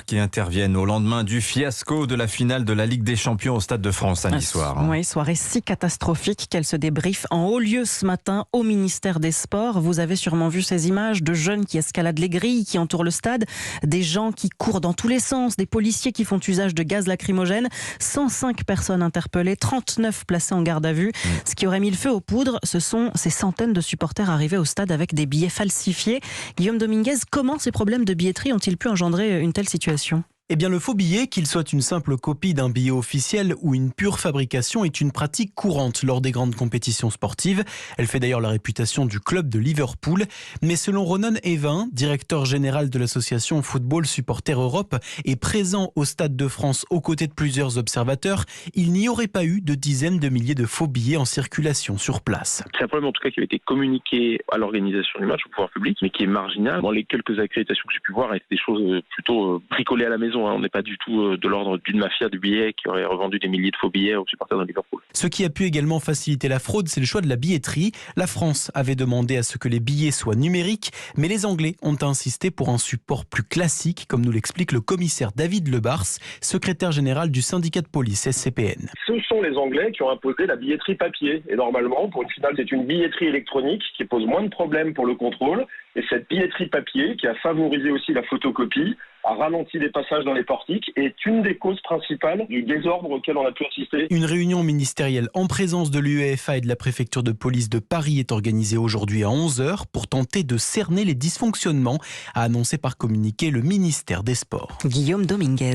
Qui interviennent au lendemain du fiasco de la finale de la Ligue des Champions au Stade de France samedi soir. Oui, soirée si catastrophique qu'elle se débriefe en haut lieu ce matin au ministère des Sports. Vous avez sûrement vu ces images de jeunes qui escaladent les grilles, qui entourent le stade, des gens qui courent dans tous les sens, des policiers qui font usage de gaz lacrymogène, 105 personnes interpellées, 39 placées en garde à vue. Ce qui aurait mis le feu aux poudres, ce sont ces centaines de supporters arrivés au stade avec des billets falsifiés. Guillaume Dominguez, comment ces problèmes de billetterie ont-ils pu engendrer une telle situation ? Eh bien, le faux billet, qu'il soit une simple copie d'un billet officiel ou une pure fabrication, est une pratique courante lors des grandes compétitions sportives. Elle fait d'ailleurs la réputation du club de Liverpool. Mais selon Ronan Evin, directeur général de l'association Football Supporters Europe et présent au Stade de France aux côtés de plusieurs observateurs, il n'y aurait pas eu de dizaines de milliers de faux billets en circulation sur place. C'est un problème en tout cas qui a été communiqué à l'organisation du match, au pouvoir public, mais qui est marginal. Dans les quelques accréditations que j'ai pu voir, c'était des choses plutôt bricolées à la maison. On n'est pas du tout de l'ordre d'une mafia de billets qui aurait revendu des milliers de faux billets aux supporters de Liverpool. Ce qui a pu également faciliter la fraude, c'est le choix de la billetterie. La France avait demandé à ce que les billets soient numériques, mais les Anglais ont insisté pour un support plus classique, comme nous l'explique le commissaire David Lebars, secrétaire général du syndicat de police SCPN. Ce sont les Anglais qui ont imposé la billetterie papier. Et normalement, pour une finale, c'est une billetterie électronique qui pose moins de problèmes pour le contrôle. Et cette billetterie papier, qui a favorisé aussi la photocopie, a ralenti les passages dans les portiques, est une des causes principales du désordre auquel on a pu assister. Une réunion ministérielle en présence de l'UEFA et de la préfecture de police de Paris est organisée aujourd'hui à 11h pour tenter de cerner les dysfonctionnements, a annoncé par communiqué le ministère des Sports. Guillaume Dominguez.